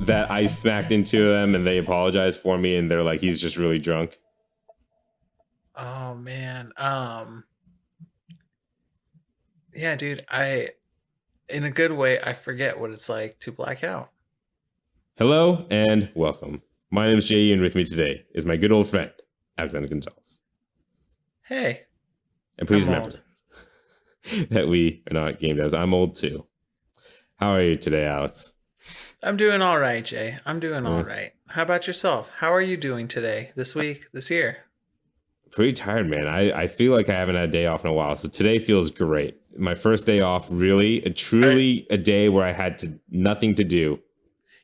that I smacked into them and they apologized for me and they're like, he's just really drunk. Oh man. Yeah, dude, in a good way, I forget what it's like to black out. Hello and welcome. My name is Jay, and with me today is my good old friend, Alexander Gonzalez. Hey, And please I'm remember old. that we are not game devs. I'm old too. How are you today, Alex? I'm doing all right, Jay. I'm doing all Uh, right. How about yourself? How are you doing today, this week, this year? Pretty tired, man. I feel like I haven't had a day off in a while, so today feels great. My first day off, really, I, truly a day where I had nothing to do.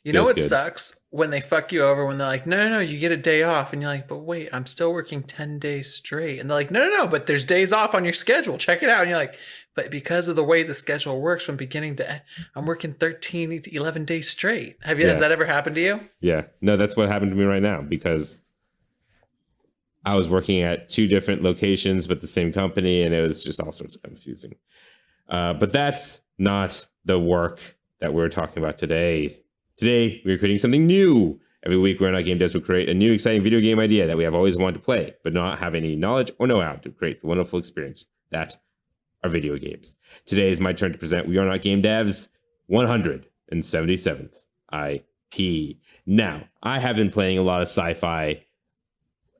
you know Feels what good. sucks? When they fuck you over when they're like, no, you get a day off. And you're like, but wait, I'm still working 10 days straight. And they're like, no, but there's days off on your schedule. Check it out. And you're like, but because of the way the schedule works from beginning to end, I'm working 13 to 11 days straight. Has Yeah, that ever happened to you? yeah. No, that's what happened to me right now because I was working at two different locations but the same company, and it was just all sorts of confusing. But that's not the work that we're talking about today. Today, we're creating something new. Every week, we're not game devs will create a new exciting video game idea that we have always wanted to play, but not have any knowledge or know-how to create the wonderful experience that are video games. Today is my turn to present We Are Not Game Devs 177th IP. Now, I have been playing a lot of sci-fi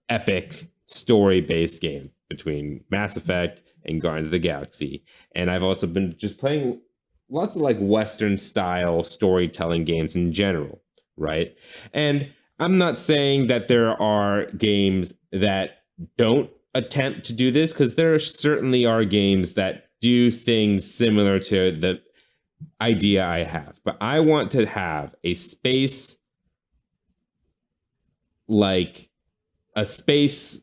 epic story-based game between Mass Effect and Guardians of the Galaxy. And I've also been just playing lots of like Western style storytelling games in general, right? And I'm not saying that there are games that don't attempt to do this, because there certainly are games that do things similar to the idea I have. But I want to have a space like a space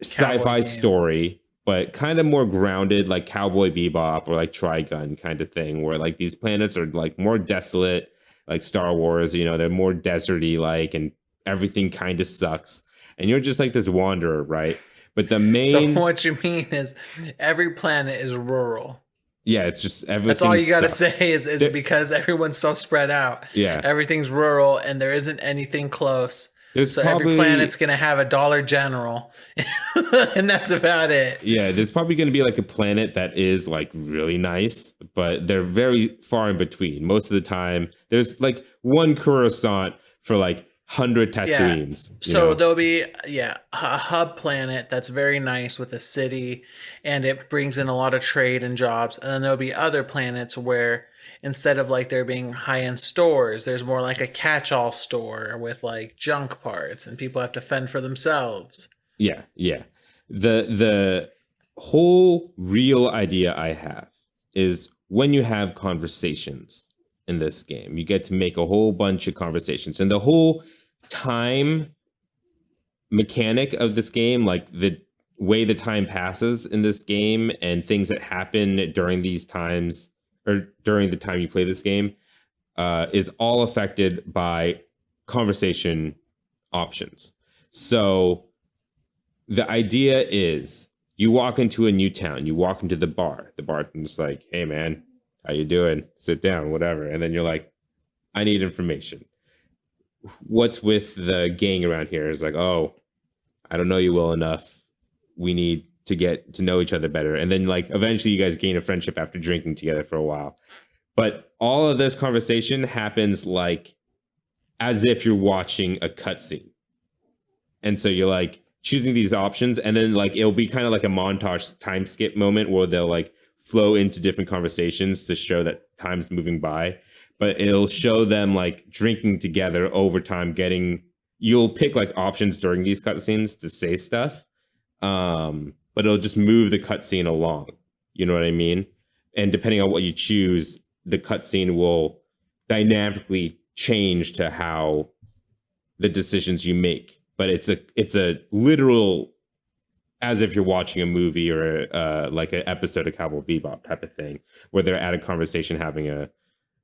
sci-fi story, but kind of more grounded, like Cowboy Bebop or like Trigun kind of thing, where like these planets are like more desolate, like Star Wars, you know, they're more deserty like, and everything kind of sucks. And you're just like this wanderer, right? But the So main, what you mean is every planet is rural. yeah, it's just That's everything all you got to sucks. say is because everyone's so spread out. Yeah, Everything's rural and there isn't anything close. there's So every probably planet's going to have a Dollar General. And that's about it. yeah, there's probably going to be like a planet that is like really nice, but they're very far in between. Most of the time, there's like one Coruscant for like 100 Yeah. Tatooines. So there'll be a hub planet that's very nice with a city and it brings in a lot of trade and jobs. And then there'll be other planets where instead of like there being high-end stores, there's more like a catch-all store with like junk parts and people have to fend for themselves. Yeah, yeah. The whole real idea I have is when you have conversations in this game, you get to make a whole bunch of conversations, and the whole time mechanic of this game, like the way the time passes in this game and things that happen during these times or during the time you play this game, is all affected by conversation options. So the idea is you walk into a new town, you walk into the bar. The bartender's like, hey man, how you doing? Sit down, whatever. And then you're like, I need information. What's with the gang around here? It's like, oh, I don't know you well enough. We need to get to know each other better. And then like eventually you guys gain a friendship after drinking together for a while. But all of this conversation happens like as if you're watching a cutscene. And so you're like choosing these options, and then like it'll be kind of like a montage time skip moment where they'll like flow into different conversations to show that time's moving by. But it'll show them like drinking together over time, you'll pick like options during these cutscenes to say stuff. But it'll just move the cutscene along. You know what I mean? And depending on what you choose, the cutscene will dynamically change to how the decisions you make. But it's a literal, as if you're watching a movie or like an episode of Cowboy Bebop type of thing, where they're at a conversation having a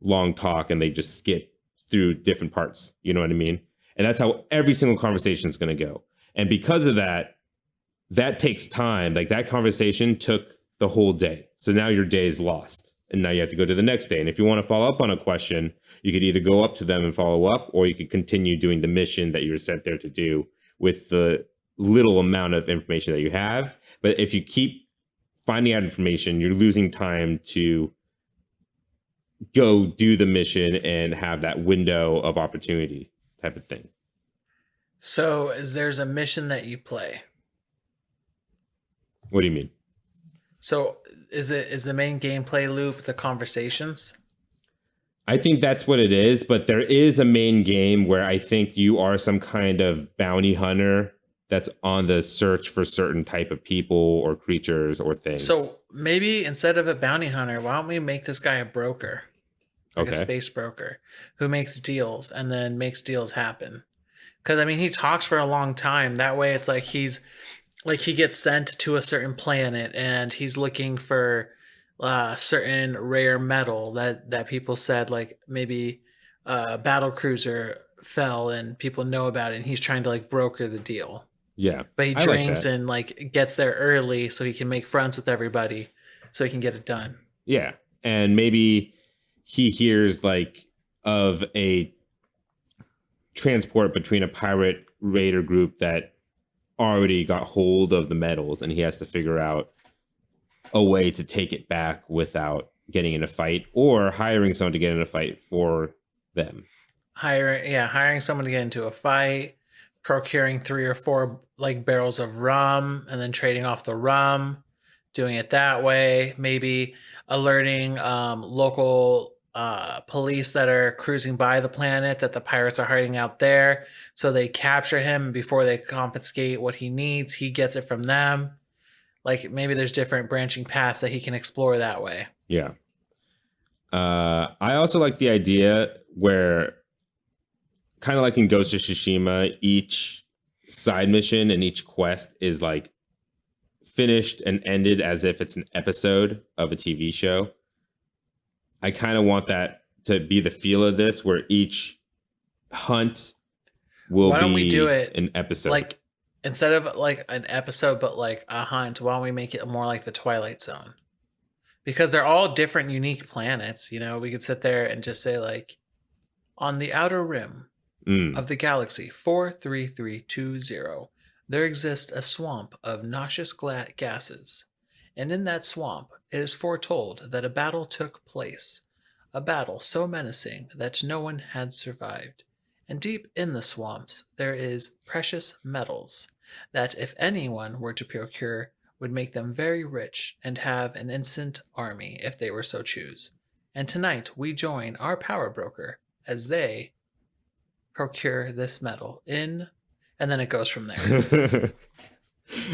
long talk and they just skip through different parts. You know what I mean? And that's how every single conversation is going to go. And because of that, that takes time. Like that conversation took the whole day. So now your day is lost. And now you have to go to the next day. And if you want to follow up on a question, you could either go up to them and follow up, or you could continue doing the mission that you were sent there to do with the little amount of information that you have. But if you keep finding out information, you're losing time to go do the mission and have that window of opportunity type of thing. So there's a mission that you play. What do you mean? So is the main gameplay loop the conversations? I think that's what it is, but there is a main game where I think you are some kind of bounty hunter that's on the search for certain type of people or creatures or things. So maybe instead of a bounty hunter, why don't we make this guy a broker? Like a space broker who makes deals and then makes deals happen. Because, I mean, he talks for a long time. That way it's like he gets sent to a certain planet and he's looking for certain rare metal that people said, like maybe a battle cruiser fell and people know about it and he's trying to like broker the deal. Yeah. But he drinks and like gets there early so he can make friends with everybody so he can get it done. Yeah. And maybe he hears like of a transport between a pirate raider group that already got hold of the metals, and he has to figure out a way to take it back without getting in a fight or hiring someone to get in a fight for them. Hiring someone to get into a fight, procuring 3 or 4 like barrels of rum and then trading off the rum, doing it that way, maybe alerting local police that are cruising by the planet that the pirates are hiding out there, so they capture him before they confiscate what he needs. He gets it from them. Like maybe there's different branching paths that he can explore that way. Yeah. I also like the idea where, kind of like in Ghost of Tsushima, each side mission and each quest is like finished and ended as if it's an episode of a TV show. I kind of want that to be the feel of this, where each hunt will why don't be we do it an episode. Like instead of like an episode, but like a hunt, why don't we make it more like the Twilight Zone? Because they're all different, unique planets. You know, we could sit there and just say like, on the outer rim of the galaxy 43320, there exists a swamp of noxious gases. And in that swamp, it is foretold that a battle took place, a battle so menacing that no one had survived. And deep in the swamps, there is precious metals that, if anyone were to procure, would make them very rich and have an instant army if they were so choose. And tonight we join our power broker as they procure this metal in, and then it goes from there.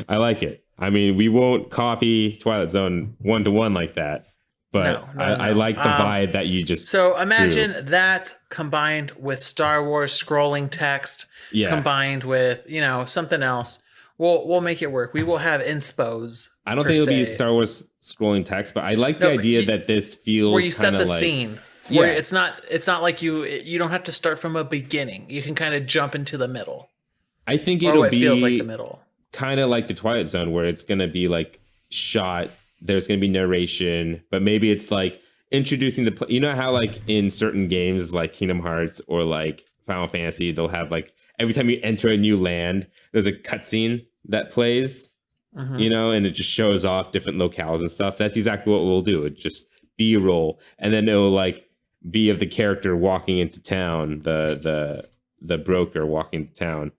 I like it. I mean, we won't copy Twilight Zone 1-to-1 like that, but no. I like the vibe that you just So imagine that combined with Star Wars scrolling text, combined with, you know, something else. We'll make it work. We will have inspos. I don't think it'll be Star Wars scrolling text, but I like the idea that this feels where you set the like, scene. Where it's not like you don't have to start from a beginning. You can kind of jump into the middle. I think it'll be feels like the middle. Kind of like the Twilight Zone, where it's going to be like shot. There's going to be narration, but maybe it's like introducing you know how like in certain games like Kingdom Hearts or like Final Fantasy, they'll have like every time you enter a new land, there's a cutscene that plays, you know, and it just shows off different locales and stuff. That's exactly what we'll do. It just B-roll, and then it'll like be of the character walking into town, the broker walking to town,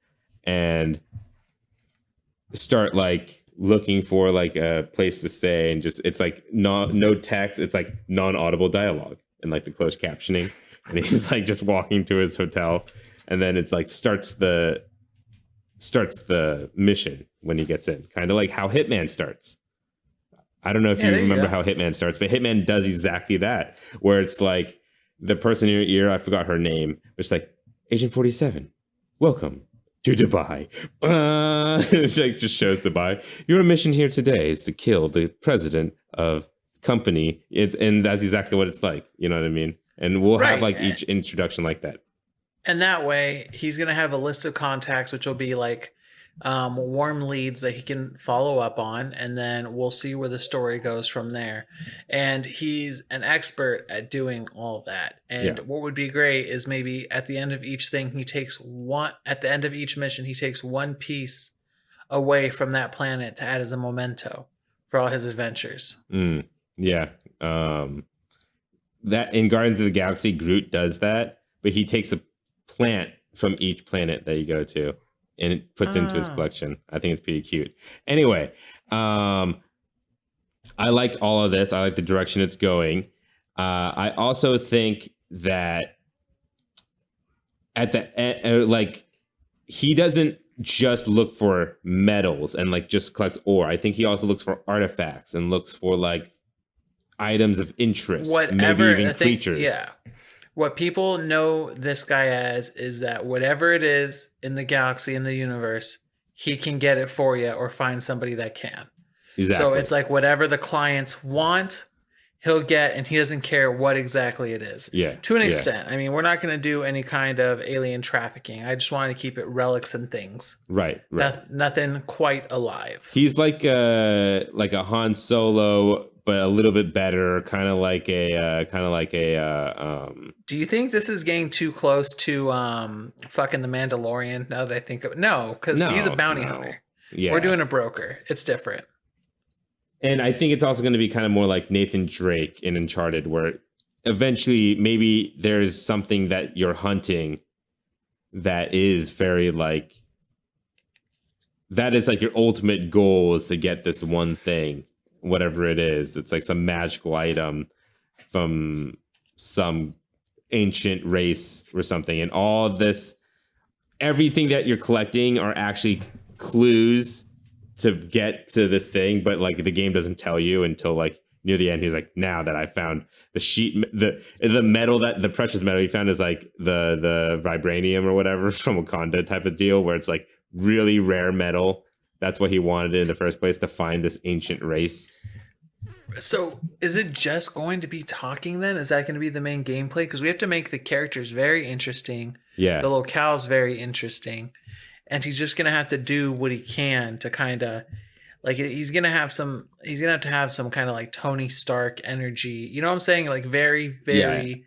and start like looking for like a place to stay, and just it's like no text, it's like non-audible dialogue and like the closed captioning, and he's like just walking to his hotel, and then it's like starts the mission when he gets in, kind of like how Hitman starts. I don't know if you remember how Hitman starts, but Hitman does exactly that, where it's like the person in your ear, I forgot her name, it's like, Agent 47, welcome to Dubai. It like just shows Dubai. Your mission here today is to kill the president of the company. And that's exactly what it's like. You know what I mean? And we'll have like each introduction like that. And that way, he's going to have a list of contacts, which will be like warm leads that he can follow up on, and then we'll see where the story goes from there. And he's an expert at doing all that. And Yeah. what would be great is maybe at the end of each thing, at the end of each mission, he takes one piece away from that planet to add as a memento for all his adventures. Yeah. That in Guardians of the Galaxy, Groot does that, but he takes a plant from each planet that you go to and it puts into his collection. I think it's pretty cute. Anyway, I like all of this. I like the direction it's going. I also think that at the end, like, he doesn't just look for metals and like just collects ore. I think he also looks for artifacts and looks for like items of interest, Whatever, maybe even creatures. Yeah. What people know this guy as is that whatever it is in the galaxy, in the universe, he can get it for you or find somebody that can. Exactly. So it's like whatever the clients want, he'll get, and he doesn't care what exactly it is. Yeah. To an extent. I mean, we're not going to do any kind of alien trafficking. I just want to keep it relics and things. Right. Nothing quite alive. He's like a Han Solo, but a little bit better, kind of like a Do you think this is getting too close to fucking the Mandalorian? Now that I think of it, no, because he's a bounty hunter. Yeah, we're doing a broker. It's different. And I think it's also going to be kind of more like Nathan Drake in Uncharted, where eventually maybe there's something that you're hunting that is very like, that is like your ultimate goal is to get this one thing, whatever it is. It's like some magical item from some ancient race or something. And all this, everything that you're collecting are actually clues to get to this thing, but like the game doesn't tell you until like near the end. He's like, now that I found the sheet, the metal, that the precious metal he found is like the vibranium or whatever from Wakanda type of deal, where it's like really rare metal. That's what he wanted in the first place, to find this ancient race. So is it just going to be talking then? Is that going to be the main gameplay? Because we have to make the characters very interesting. Yeah. The locales very interesting. And he's just going to have to do what he can to kind of, like, he's going to have to have some kind of like Tony Stark energy. You know what I'm saying? Like very, very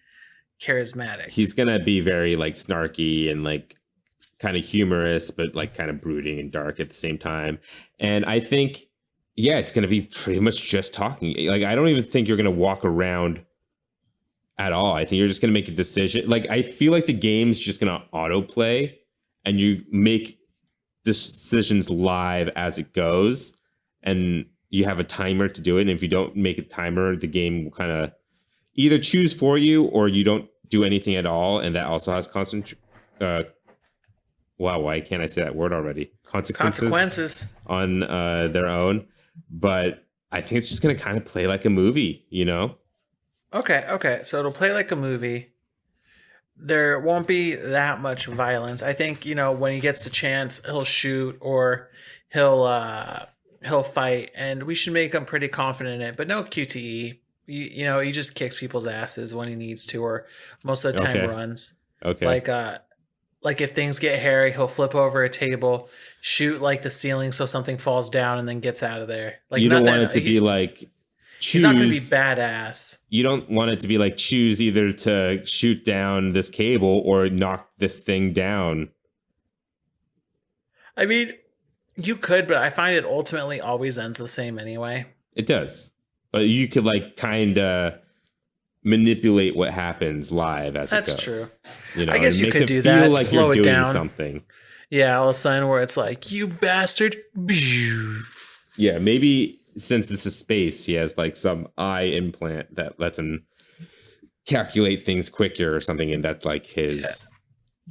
charismatic. He's going to be very like snarky and like kind of humorous, but like kind of brooding and dark at the same time. And I think, yeah, it's going to be pretty much just talking. Like, I don't even think you're going to walk around at all. I think you're just going to make a decision. Like, I feel like the game's just going to autoplay and you make decisions live as it goes. And you have a timer to do it. And if you don't make a timer, the game will kind of either choose for you or you don't do anything at all. And that also has wow, why can't I say that word already? Consequences on their own. But I think it's just going to kind of play like a movie, you know? Okay. So it'll play like a movie. There won't be that much violence. I think, when he gets the chance, he'll shoot or he'll fight, and we should make him pretty confident in it. But no QTE. He just kicks people's asses when he needs to, or most of the time runs. Okay. Like if things get hairy, he'll flip over a table, shoot like the ceiling so something falls down, and then gets out of there. Like, you don't want it to be like, choose. He's not going to be badass. You don't want it to be like, choose either to shoot down this cable or knock this thing down. I mean, you could, but I find it ultimately always ends the same anyway. It does. But you could like kind of manipulate what happens live as it goes. That's true. I guess you could do that. Like slow you're it doing down. Something. Yeah, all of a sudden where it's like, you bastard. Yeah, maybe since this is space, he has like some eye implant that lets him calculate things quicker or something, and that's like his. Yeah.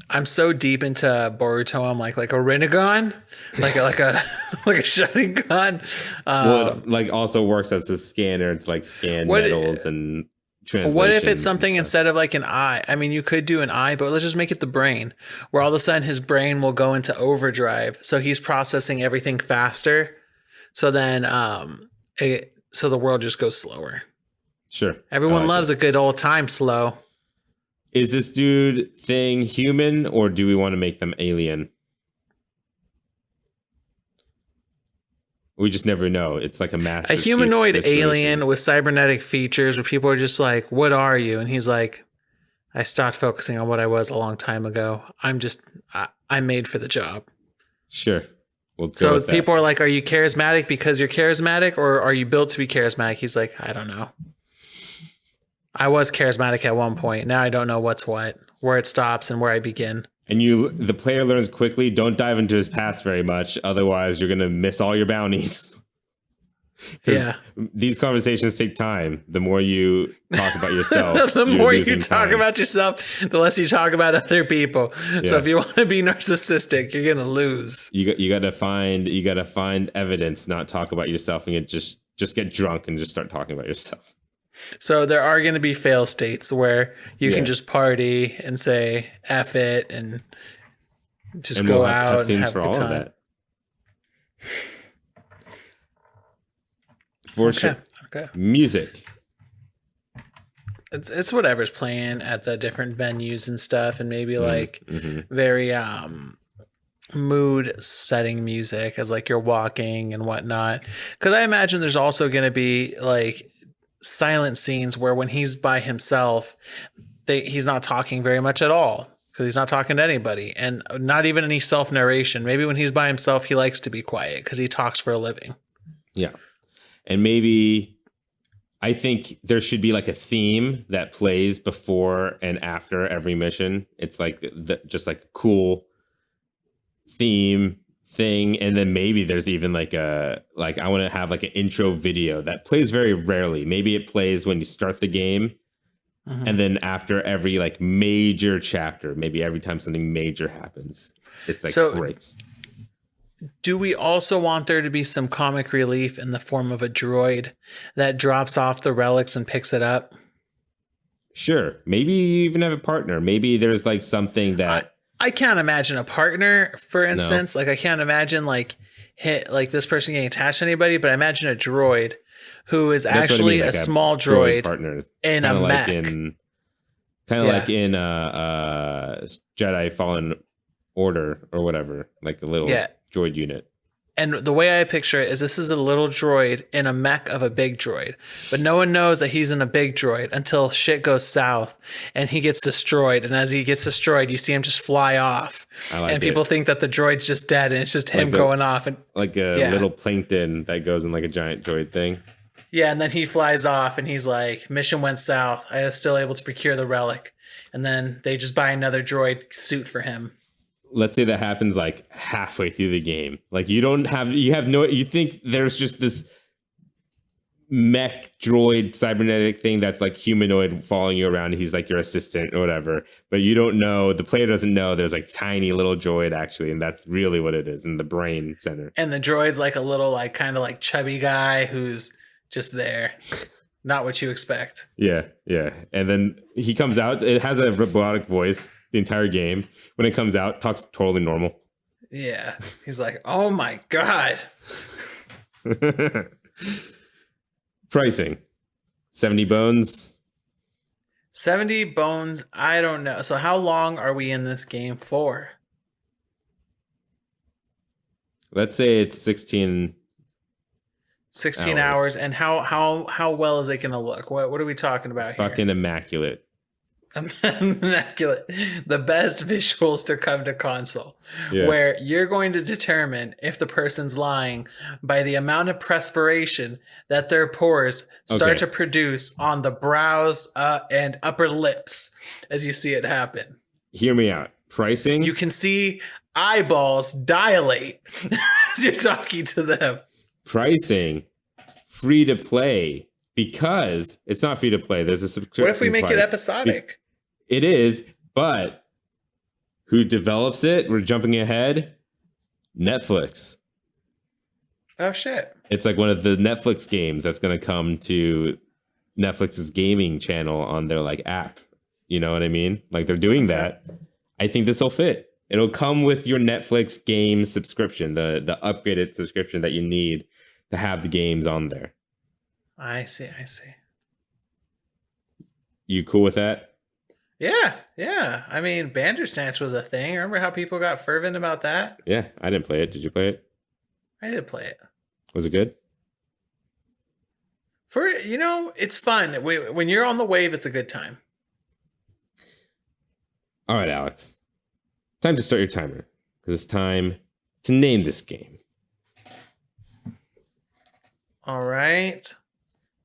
I'm so deep into Boruto. I'm like a Rinnegan, like a Sharingan. Well, it like also works as a scanner to like scan metals and translations. What if it's something instead of like an eye? I mean, you could do an eye, but let's just make it the brain, where all of a sudden his brain will go into overdrive, so he's processing everything faster. So then, so the world just goes slower. Sure. Everyone loves a good old time slow. Is this dude thing human, or do we want to make them alien? We just never know. It's like a Master A Chief humanoid situation. alien with cybernetic features where people are just like, what are you? And he's like, I stopped focusing on what I was a long time ago. I'm made for the job. Sure. We'll go So with people that. are like, are you charismatic because you're charismatic, or are you built to be charismatic? He's like, I don't know. I was charismatic at one point. Now I don't know what's what, where it stops and where I begin. And the player learns quickly. Don't dive into his past very much. Otherwise, you're going to miss all your bounties. Yeah. These conversations take time. The more you talk about yourself, The more you talk time. about yourself, the less you talk about other people. So if you want to be narcissistic, you're going to lose. You got to find evidence, not talk about yourself, and just get drunk and just start talking about yourself. So there are going to be fail states where you can just party and say F it and just and go we'll have out and cutscenes have for a good all time. of that. For sure. Okay. Music. It's whatever's playing at the different venues and stuff, and maybe like very mood setting music as like you're walking and whatnot. Because I imagine there's also going to be like silent scenes where when he's by himself, he's not talking very much at all because he's not talking to anybody, and not even any self narration. Maybe when he's by himself, he likes to be quiet because he talks for a living. Yeah. And maybe I think there should be like a theme that plays before and after every mission. It's like just like a cool theme thing. And then maybe there's even like I want to have like an intro video that plays very rarely. Maybe it plays when you start the game. And then after every like major chapter, maybe every time something major happens, it's like breaks. Do we also want there to be some comic relief in the form of a droid that drops off the relics and picks it up? Sure. Maybe you even have a partner. Maybe there's like something that I can't imagine a partner, for instance. No. Like I can't imagine like this person getting attached to anybody, but I imagine a droid who is actually like a small droid partner in a mech. Kind of like in Jedi Fallen Order or whatever, like a little droid unit. And the way I picture it is this is a little droid in a mech of a big droid, but no one knows that he's in a big droid until shit goes south and he gets destroyed. And as he gets destroyed, you see him just fly off, and people think that the droid's just dead and it's just him going off, and like a little plankton that goes in like a giant droid thing. Yeah, and then he flies off and he's like, mission went south. I was still able to procure the relic. And then they just buy another droid suit for him. Let's say that happens like halfway through the game. Like you think there's just this mech droid cybernetic thing that's like humanoid following you around. He's like your assistant or whatever, but you don't know, the player doesn't know there's like tiny little droid actually, and that's really what it is in the brain center. And the droid's like a little like kind of like chubby guy who's just there. Not what you expect. Yeah. And then he comes out, it has a robotic voice the entire game. When it comes out, talks totally normal. Yeah. He's like, oh my God. Pricing. 70 bones. 70 bones. I don't know. So how long are we in this game for? Let's say it's 16 hours. And how well is it going to look? What are we talking about here? Fucking immaculate. Immaculate. The best visuals to come to console. Yeah. Where you're going to determine if the person's lying by the amount of perspiration that their pores start to produce on the brows and upper lips as you see it happen. Hear me out. Pricing. You can see eyeballs dilate as you're talking to them. Pricing, free to play, because it's not free to play. There's a subscription. What if we make it episodic? It is, but who develops it? We're jumping ahead. Netflix. Oh shit! It's like one of the Netflix games that's going to come to Netflix's gaming channel on their like app. You know what I mean? Like they're doing that. I think this will fit. It'll come with your Netflix game subscription, the upgraded subscription that you need to have the games on there. I see. You cool with that? Yeah. I mean, Bandersnatch was a thing. Remember how people got fervent about that? Yeah, I didn't play it. Did you play it? I did play it. Was it good? It's fun. When you're on the wave, it's a good time. All right, Alex. Time to start your timer because it's time to name this game. All right.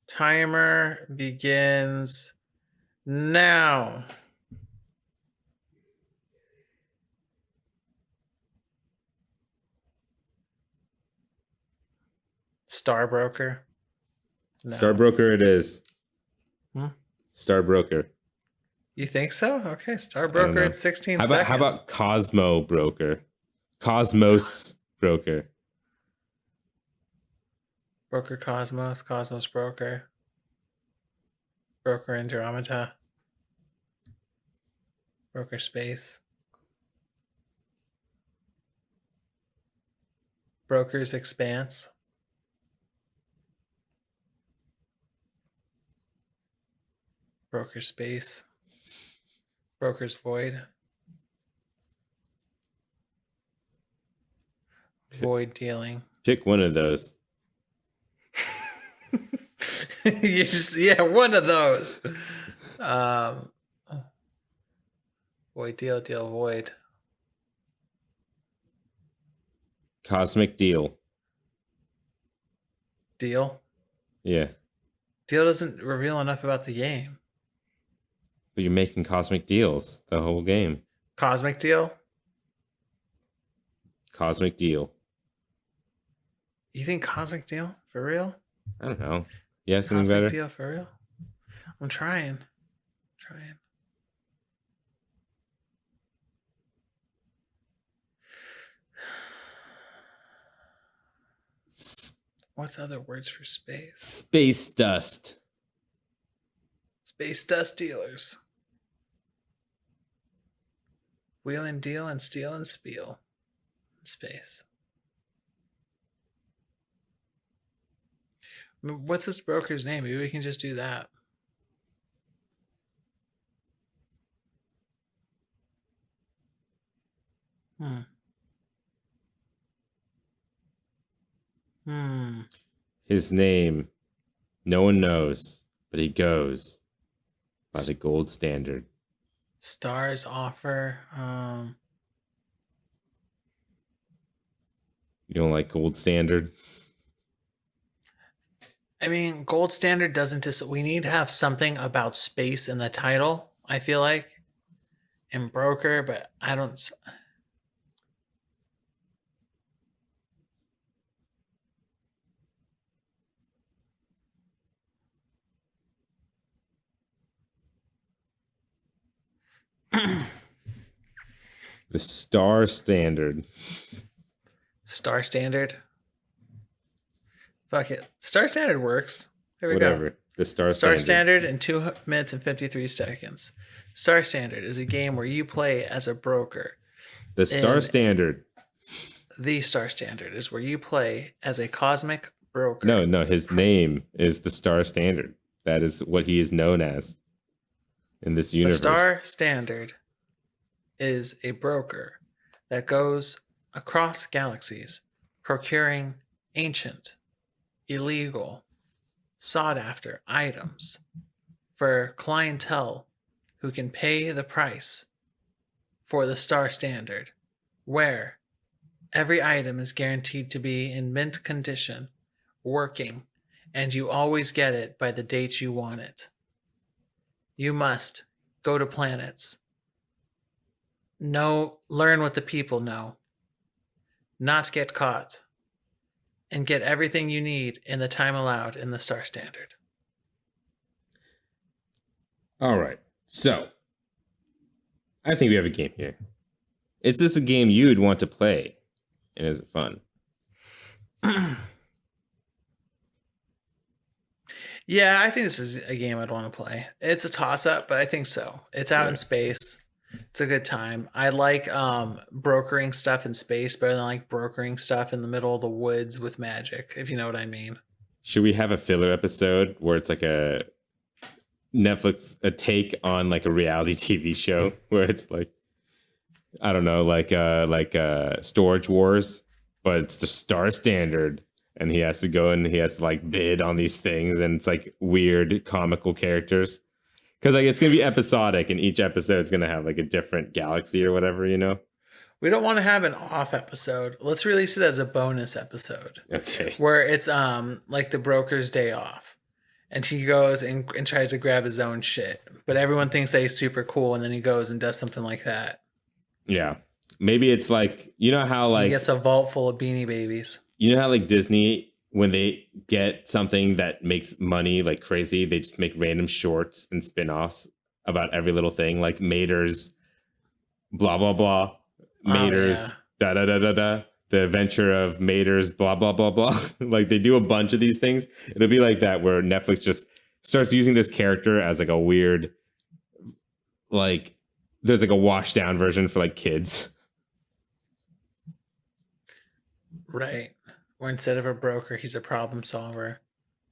Timer begins now. Star Broker. No. Star Broker it is. Star Broker. You think so? Okay, Star Broker at 16 seconds. How about Cosmo Broker? Cosmos Broker. Broker Cosmos, Cosmos Broker. Broker Andromeda. Broker Space. Broker's Expanse. Broker Space. Broker's Void. Void Dealing. Pick one of those. One of those. Void Deal, Void. Cosmic Deal. Deal? Yeah. Deal doesn't reveal enough about the game. But you're making cosmic deals the whole game. Cosmic Deal? Cosmic Deal. You think Cosmic Deal? For real? I don't know. Yeah, something Cosmic better? Deal for real? I'm trying. What's other words for space? Space Dust. Space Dust Dealers. Wheel and deal and steal and spiel. Space. What's this broker's name? Maybe we can just do that. His name, no one knows, but he goes by the gold standard. Stars offer. You don't like gold standard? I mean, gold standard doesn't we need to have something about space in the title, I feel like. And broker, but I don't. The Star Standard. Star Standard. Fuck it. Star Standard works. There we Whatever. go. The Star Standard in 2 minutes and 53 seconds. Star Standard is a game where you play as a broker. The Star Standard. The Star Standard is where you play as a cosmic broker. No, his name is the Star Standard. That is what he is known as in this universe. The Star Standard is a broker that goes across galaxies, procuring ancient, illegal, sought-after items for clientele who can pay the price for the Star Standard, where every item is guaranteed to be in mint condition, working, and you always get it by the date you want it. You must go to planets, learn what the people know, not get caught, and get everything you need in the time allowed in the Star Standard. All right. So, I think we have a game here. Is this a game you'd want to play? And is it fun? Yeah, I think this is a game I'd want to play. It's a toss-up, but I think so. It's out in space. It's a good time. I like brokering stuff in space better than like brokering stuff in the middle of the woods with magic, if you know what I mean. Should we have a filler episode where it's like a take on like a reality TV show where it's like, I don't know, like Storage Wars, but it's the Star Standard and he has to go and he has to like bid on these things, and it's like weird comical characters. Because like it's gonna be episodic, and each episode is gonna have like a different galaxy or whatever, you know. We don't want to have an off episode. Let's release it as a bonus episode. Okay. Where it's like the broker's day off. And he goes and tries to grab his own shit. But everyone thinks that he's super cool, and then he goes and does something like that. Yeah. Maybe it's like, you know how like he gets a vault full of Beanie Babies. You know how like Disney, when they get something that makes money like crazy, they just make random shorts and spin-offs about every little thing, like Mater's blah blah blah. Mater's da da da da da, the adventure of Mater's blah blah blah blah. Like they do a bunch of these things. It'll be like that, where Netflix just starts using this character as like a weird, like there's like a washed down version for like kids. Right. Or instead of a broker, he's a problem solver.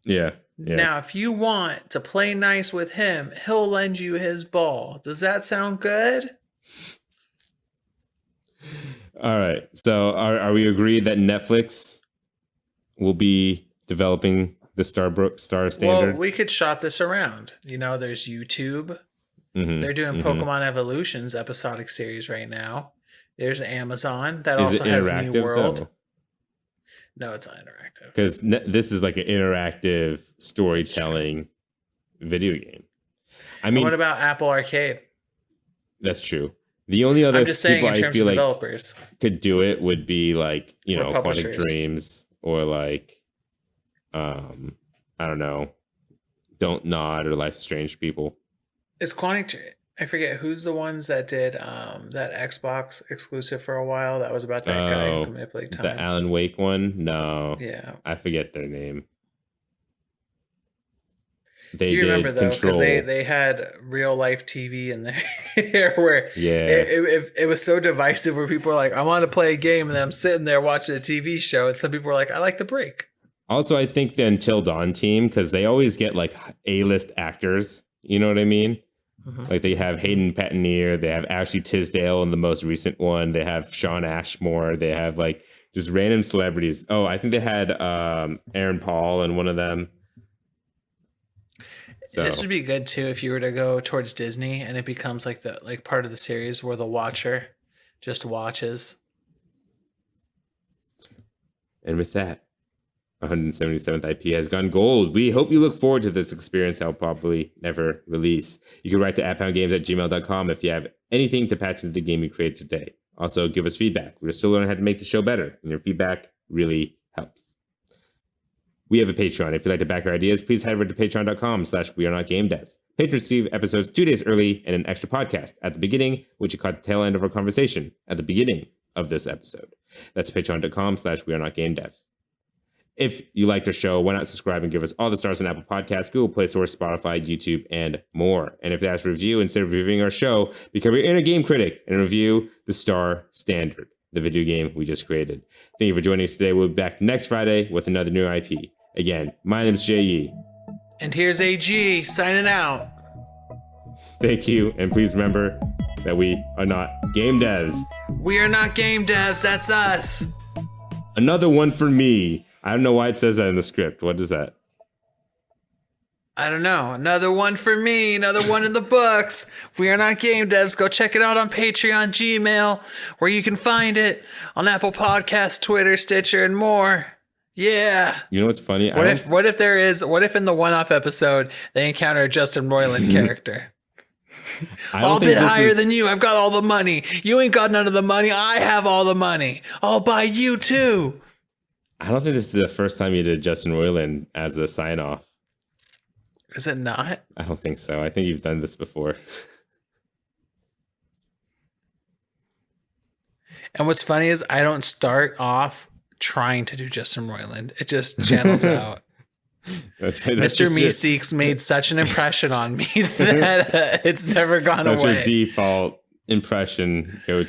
Yeah. Now, if you want to play nice with him, he'll lend you his ball. Does that sound good? All right. So are we agreed that Netflix will be developing the Star Standard? Well, we could shop this around. You know, there's YouTube. They're doing Pokemon Evolutions episodic series right now. There's Amazon that also has New World. Though? No, it's not interactive. Because this is like an interactive storytelling video game. I mean, what about Apple Arcade? That's true. The only other people I feel like developers could do it would be like, you know, publishers. Quantic Dreams or like, I don't know, Don't Nod or Life is Strange people. It's Quantic. I forget who's the ones that did that Xbox exclusive for a while. That was about that guy who can manipulate time. The Alan Wake one? No. Yeah. I forget their name. You remember though, because they had real life TV in there where it was so divisive, where people were like, I want to play a game, and then I'm sitting there watching a TV show, and some people were like, I like the break. Also, I think the Until Dawn team, because they always get like A-list actors, you know what I mean? Like they have Hayden Panettiere, they have Ashley Tisdale in the most recent one, they have Sean Ashmore, they have like just random celebrities. Oh, I think they had Aaron Paul in one of them. So. This would be good too if you were to go towards Disney and it becomes like the part of the series where the watcher just watches. And with that, 177th IP has gone gold. We hope you look forward to this experience I'll probably never release. You can write to @poundgames@gmail.com if you have anything to patch into the game you created today. Also, give us feedback. We're still learning how to make the show better, and your feedback really helps. We have a Patreon. If you'd like to back our ideas, please head over to patreon.com/wearenotgamedevs. Patrons receive episodes 2 days early and an extra podcast at the beginning, which you caught the tail end of our conversation at the beginning of this episode. That's patreon.com/wearenotgamedevs. If you liked our show, why not subscribe and give us all the stars on Apple Podcasts, Google Play Store, Spotify, YouTube, and more. And if that's a review, instead of reviewing our show, become your inner game critic and review the Star Standard, the video game we just created. Thank you for joining us today. We'll be back next Friday with another new IP. Again, my name is J.E. And here's AG signing out. Thank you. And please remember that we are not game devs. We are not game devs. That's us. Another one for me. I don't know why it says that in the script. What is that? I don't know. Another one for me. Another one in the books. We are not game devs. Go check it out on Patreon, Gmail, where you can find it on Apple Podcasts, Twitter, Stitcher, and more. Yeah. You know what's funny? What if in the one-off episode they encounter a Justin Roiland character? I'll bid higher than you. I've got all the money. You ain't got none of the money. I have all the money. I'll buy you too. I don't think this is the first time you did Justin Roiland as a sign-off. Is it not? I don't think so. I think you've done this before. And what's funny is I don't start off trying to do Justin Roiland. It just channels out. Mr. Meeseeks made such an impression on me that it's never gone away. That's your default impression go-to.